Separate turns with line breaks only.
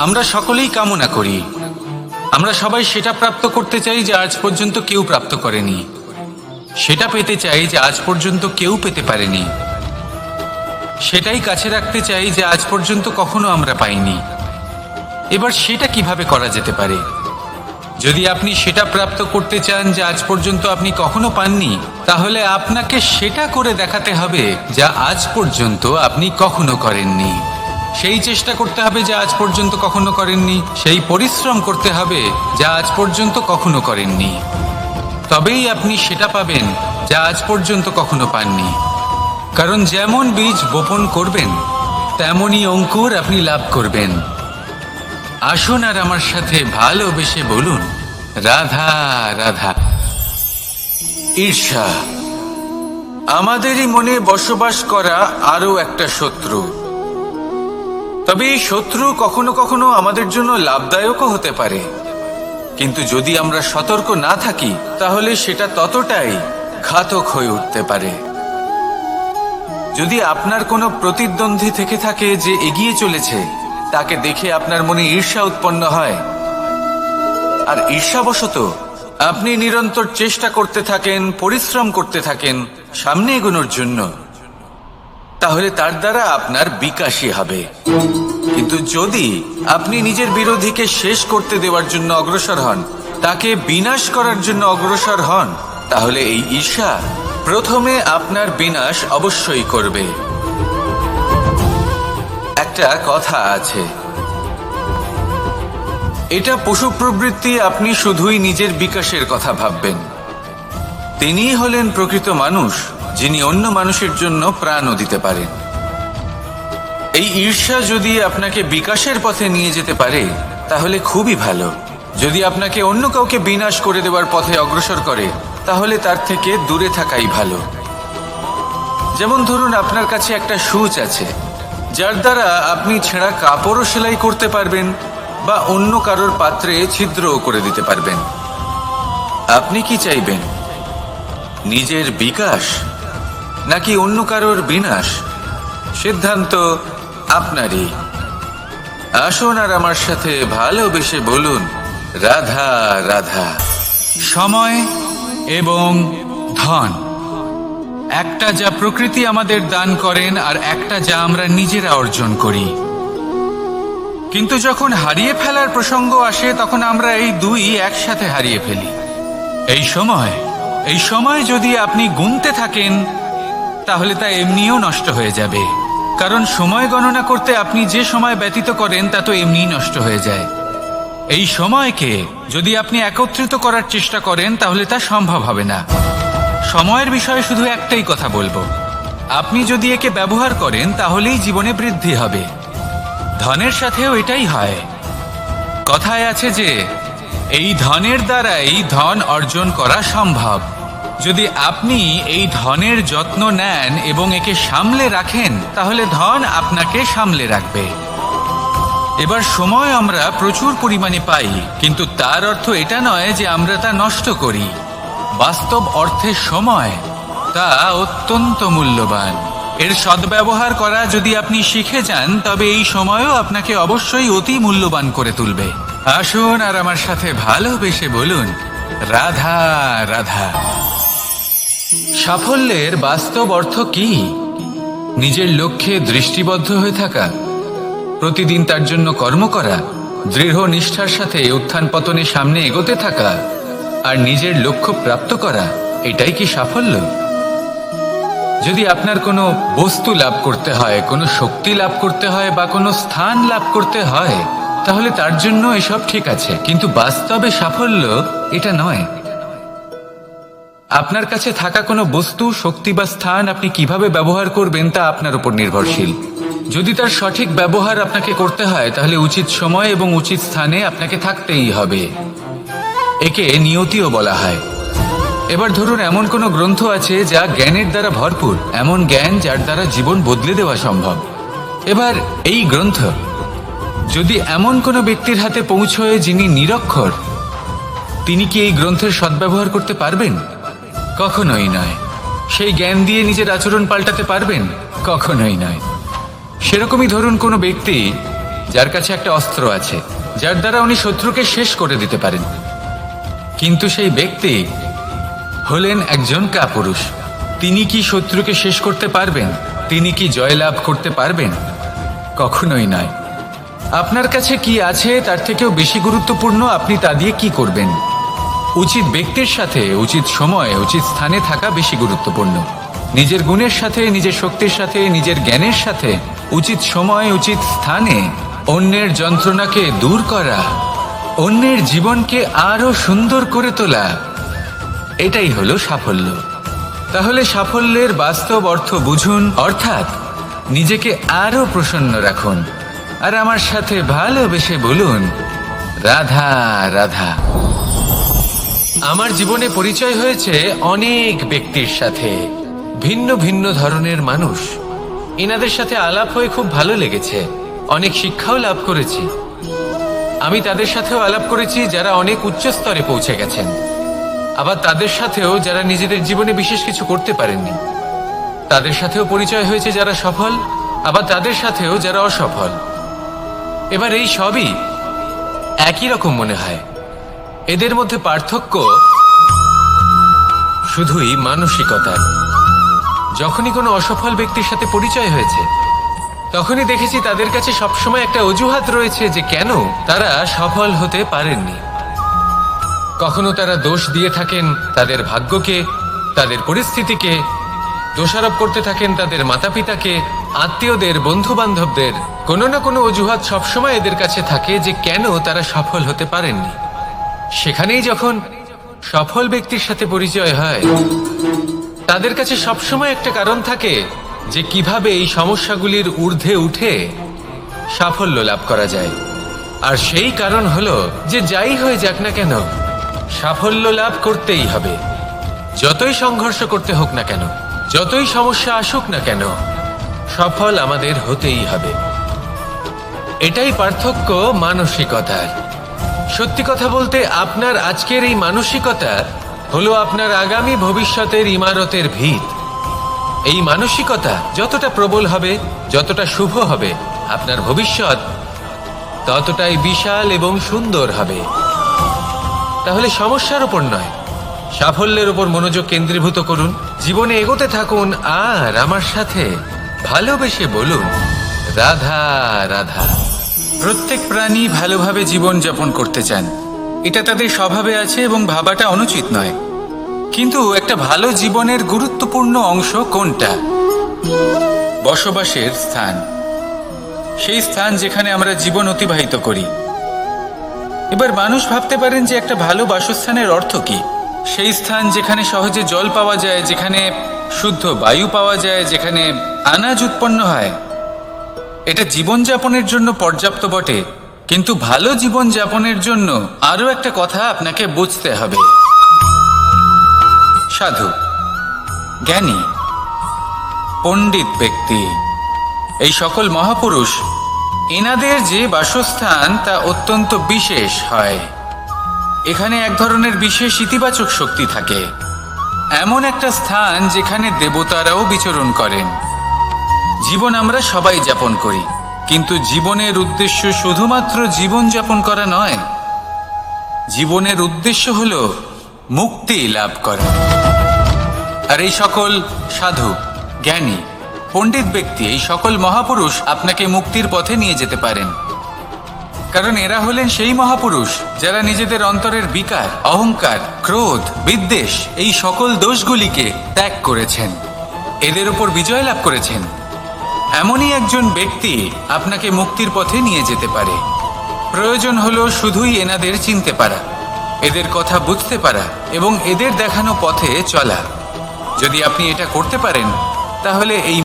আমরা সকলেই কামনা করি, আমরা সবাই সেটা প্রাপ্ত করতে চাই যে আজ পর্যন্ত কেউ প্রাপ্ত করেনি, সেটা পেতে চাই যে আজ পর্যন্ত কেউ পেতে পারেনি, সেটাই কাছে রাখতে চাই যে আজ পর্যন্ত কখনো আমরা পাইনি। এবার সেটা কিভাবে করা যেতে পারে? যদি আপনি সেটা প্রাপ্ত করতে চান যা আজ পর্যন্ত আপনি কখনো পাননি, তাহলে আপনাকে সেটা করে দেখাতে হবে যা আজ পর্যন্ত আপনি কখনো করেননি। সেই চেষ্টা করতে হবে যা আজ পর্যন্ত কখনো করেননি, সেই পরিশ্রম করতে হবে যা আজ পর্যন্ত কখনো করেননি। তবেই আপনি সেটা পাবেন যা আজ পর্যন্ত কখনো পাননি। কারণ যেমন বীজ বপন করবেন তেমনই অঙ্কুর আপনি লাভ করবেন। আসুন আর আমার সাথে ভালোবেসে বলুন, রাধা রাধা। ঈর্ষা আমাদেরই মনে বসবাস করা আরো একটা শত্রু। তবে এই শত্রু কখনো কখনো আমাদের জন্য লাভদায়কও হতে পারে, কিন্তু যদি আমরা সতর্ক না থাকি তাহলে সেটা ততটাই ঘাতক হয়ে উঠতে পারে। যদি আপনার কোনো প্রতিদ্বন্দ্বী থেকে থাকে যে এগিয়ে চলেছে, তাকে দেখে আপনার মনে ঈর্ষা উৎপন্ন হয়, আর ঈর্ষাবশত আপনি নিরন্তর চেষ্টা করতে থাকেন, পরিশ্রম করতে থাকেন সামনে এগোনোর জন্য, তাহলে তার দ্বারা আপনার বিকাশই হবে। কিন্তু যদি আপনি নিজের বিরোধীকে শেষ করতে দেওয়ার জন্য অগ্রসর হন, তাকে বিনাশ করার জন্য অগ্রসর হন, তাহলে এই ঈর্ষা প্রথমে আপনার বিনাশ অবশ্যই করবে। একটা কথা আছে, এটা পশু প্রবৃত্তি, আপনি শুধুই নিজের বিকাশের কথা ভাববেন। তিনিই হলেন প্রকৃত মানুষ, যিনি অন্য মানুষের জন্য প্রাণও দিতে পারেন। এই ঈর্ষা যদি আপনাকে বিকাশের পথে নিয়ে যেতে পারে তাহলে খুবই ভালো। যদি আপনাকে অন্য কাউকে বিনাশ করে দেওয়ার পথে অগ্রসর করে, তাহলে তার থেকে দূরে থাকাই ভালো। যেমন ধরুন, আপনার কাছে একটা সূচ আছে যার দ্বারা আপনি ছেঁড়া কাপড়ও সেলাই করতে পারবেন বা অন্য কারোর পাত্রে ছিদ্রও করে দিতে পারবেন। আপনি কি চাইবেন, নিজের বিকাশ নাকি অন্য কারোর বিনাশ? সিদ্ধান্ত আপনারই। আসুন আর আমার সাথে ভালোবেসে বলুন, রাধা রাধা। সময় এবং ধন, একটা যা প্রকৃতি আমাদের দান করেন আর একটা যা আমরা নিজেরা অর্জন করি। কিন্তু যখন হারিয়ে ফেলার প্রসঙ্গ আসে তখন আমরা এই দুই একসাথে হারিয়ে ফেলি। এই সময় যদি আপনি গুনতে থাকেন তাহলে তা এমনিও নষ্ট হয়ে যাবে, কারণ সময় গণনা করতে আপনি যে সময় ব্যতীত করেন তা তো এমনিই নষ্ট হয়ে যায়। এই সময়কে যদি আপনি একত্রিত করার চেষ্টা করেন তাহলে তা সম্ভব হবে না। সময়ের বিষয়ে শুধু একটাই কথা বলবো, আপনি যদি একে ব্যবহার করেন তাহলেই জীবনে বৃদ্ধি হবে। ধনের সাথেও এটাই হয়। কথায় আছে যে এই ধনের দ্বারাই ধন অর্জন করা সম্ভব। যদি আপনি এই ধনের যত্ন নেন এবং একে সামলে রাখেন, তাহলে ধন আপনাকে সামলে রাখবে। এবার সময় আমরা প্রচুর পরিমাণে পাই, কিন্তু তার অর্থ এটা নয় যে আমরা তা নষ্ট করি। বাস্তব অর্থে সময় তা অত্যন্ত মূল্যবান। এর সদ্ব্যবহার করা যদি আপনি শিখে যান, তবে এই সময়ও আপনাকে অবশ্যই অতি মূল্যবান করে তুলবে। আসুন আর আমার সাথে ভালোবেসে বলুন, রাধা রাধা। সাফল্যের বাস্তব অর্থ কি? নিজের লক্ষ্যে দৃষ্টিবদ্ধ হয়ে থাকা, প্রতিদিন তার জন্য কর্ম করা, দৃঢ় নিষ্ঠার সাথে উত্থান পতনে সামনে এগোতে থাকা আর নিজের লক্ষ্য প্রাপ্ত করা, এটাই কি সাফল্য? যদি আপনার কোনো বস্তু লাভ করতে হয়, কোনো শক্তি লাভ করতে হয় বা কোনো স্থান লাভ করতে হয়, তাহলে তার জন্য এসব ঠিক আছে, কিন্তু বাস্তবে সাফল্য এটা নয়। আপনার কাছে থাকা কোনো বস্তু, শক্তি বা স্থান আপনি কিভাবে ব্যবহার করবেন তা আপনার উপর নির্ভরশীল। যদি তার সঠিক ব্যবহার আপনাকে করতে হয়, তাহলে উচিত সময় এবং উচিত স্থানে আপনাকে থাকতেই হবে। একে নিয়তিও বলা হয়। এবার ধরুন, এমন কোনো গ্রন্থ আছে যা জ্ঞানের দ্বারা ভরপুর, এমন জ্ঞান যার দ্বারা জীবন বদলে দেওয়া সম্ভব। এবার এই গ্রন্থ যদি এমন কোনো ব্যক্তির হাতে পৌঁছয় যিনি নিরক্ষর, তিনি কি এই গ্রন্থের সদ্ব্যবহার করতে পারবেন? কখনোই নয়। সেই জ্ঞান দিয়ে নিজের আচরণ পাল্টাতে পারবেন? কখনোই নয়। সেরকমই ধরুন, কোনো ব্যক্তি যার কাছে একটা অস্ত্র আছে, যার দ্বারা উনি শত্রুকে শেষ করে দিতে পারেন। কিন্তু সেই ব্যক্তি হলেন একজন কাপুরুষ। তিনি কি শত্রুকে শেষ করতে পারবেন? তিনি কি জয়লাভ করতে পারবেন? কখনোই নয়। আপনার কাছে কি আছে তার থেকেও বেশি গুরুত্বপূর্ণ আপনি তা দিয়ে কি করবেন। উচিত ব্যক্তির সাথে উচিত সময়ে উচিত স্থানে থাকা বেশি গুরুত্বপূর্ণ। নিজের গুণের সাথে, নিজের শক্তির সাথে, নিজের জ্ঞানের সাথে উচিত সময়ে উচিত স্থানে অন্যের যন্ত্রণাকে দূর করা, অন্যের জীবনকে আরো সুন্দর করে তোলা, এটাই হলো সাফল্য। তাহলে সাফল্যের বাস্তব অর্থ বুঝুন, অর্থাৎ নিজেকে আরো প্রসন্ন রাখুন। আর আমার সাথে ভালোবেসে বলুন, রাধা রাধা। আমার জীবনে পরিচয় হয়েছে অনেক ব্যক্তির সাথে, ভিন্ন ভিন্ন ধরনের মানুষ। এনাদের সাথে আলাপ হয়ে খুব ভালো লেগেছে, অনেক শিক্ষাও লাভ করেছি। আমি তাদের সাথেও আলাপ করেছি যারা অনেক উচ্চ স্তরে পৌঁছে গেছেন, আবার তাদের সাথেও যারা নিজেদের জীবনে বিশেষ কিছু করতে পারেননি। তাদের সাথেও পরিচয় হয়েছে যারা সফল, আবার তাদের সাথেও যারা অসফল। এবার এই সবই একই রকম মনে হয়। এদের মধ্যে পার্থক্য শুধুই মানসিকতার। যখনই কোনো অসফল ব্যক্তির সাথে পরিচয় হয়েছে, তখনই দেখেছি তাদের কাছে সবসময় একটা অজুহাত রয়েছে যে কেন তারা সফল হতে পারেননি। কখনো তারা দোষ দিয়ে থাকেন তাদের ভাগ্যকে, তাদের পরিস্থিতিকে, দোষারোপ করতে থাকেন তাদের মাতা পিতাকে, আত্মীয়দের, বন্ধু বান্ধবদের। কোনো না কোনো অজুহাত সবসময় এদের কাছে থাকে যে কেন তারা সফল হতে পারেননি। সেখানেই যখন সফল ব্যক্তির সাথে পরিচয় হয়, তাদের কাছে সবসময় একটা কারণ থাকে যে কিভাবে এই সমস্যাগুলির ঊর্ধ্বে উঠে সাফল্য লাভ করা যায়। আর সেই কারণ হলো যে যাই হয়ে যাক না কেন, সাফল্য লাভ করতেই হবে। যতই সংঘর্ষ করতে হোক না কেন, যতই সমস্যা আসুক না কেন, সফল আমাদের হতেই হবে। এটাই পার্থক্য মানসিকতার। সত্যি কথা বলতে, আপনার আজকের এই মানসিকতা হলো আপনার আগামী ভবিষ্যতের ইমারতের ভিত। এই মানসিকতা যতটা প্রবল হবে, যতটা শুভ হবে, আপনার ভবিষ্যৎ ততটাই বিশাল এবং সুন্দর হবে। তাহলে সমস্যার উপর নয়, সাফল্যের উপর মনোযোগ কেন্দ্রীভূত করুন, জীবনে এগোতে থাকুন, আর আমার সাথে ভালোবেসে বলুন, রাধা রাধা। প্রত্যেক প্রাণী ভালোভাবে জীবন যাপন করতে চান, এটা তাদের স্বভাবে আছে এবং ভাবাটা অনুচিত নয়। কিন্তু একটা ভালো জীবনের গুরুত্বপূর্ণ অংশ কোনটা? বসবাসের স্থান। সেই স্থান যেখানে আমরা জীবন অতিবাহিত করি। এবার মানুষ ভাবতে পারেন যে একটা ভালো বাসস্থানের অর্থ কি? সেই স্থান যেখানে সহজে জল পাওয়া যায়, যেখানে শুদ্ধ বায়ু পাওয়া যায়, যেখানে আনাজ উৎপন্ন হয়। এটা জীবনযাপনের জন্য পর্যাপ্ত বটে, কিন্তু ভালো জীবনযাপনের জন্য আরও একটা কথা আপনাকে বুঝতে হবে। সাধু, জ্ঞানী, পণ্ডিত ব্যক্তি, এই সকল মহাপুরুষ, এনাদের যে বাসস্থান তা অত্যন্ত বিশেষ হয়। এখানে এক ধরনের বিশেষ ইতিবাচক শক্তি থাকে, এমন একটা স্থান যেখানে দেবতারাও বিচরণ করেন। জীবন আমরা সবাই যাপন করি, কিন্তু জীবনের উদ্দেশ্য শুধুমাত্র জীবন যাপন করা নয়। জীবনের উদ্দেশ্য হলো মুক্তি লাভ করা। আর এই সকল সাধু, জ্ঞানী, পণ্ডিত ব্যক্তি, এই সকল মহাপুরুষ আপনাকে মুক্তির পথে নিয়ে যেতে পারেন। কারণ এরা হলেন সেই মহাপুরুষ যারা নিজেদের অন্তরের বিকার, অহংকার, ক্রোধ, বিদ্বেষ, এই সকল দোষগুলিকে ত্যাগ করেছেন, এদের উপর বিজয় লাভ করেছেন। এমনই একজন ব্যক্তি আপনাকে মুক্তির পথে নিয়ে যেতে পারে। প্রয়োজন হলো শুধুই এনাদের চিনতে পারা, এদের কথা বুঝতে পারা এবং এদের দেখানো পথে চলা। যদি আপনি এটা করতে পারেন, তাহলে এই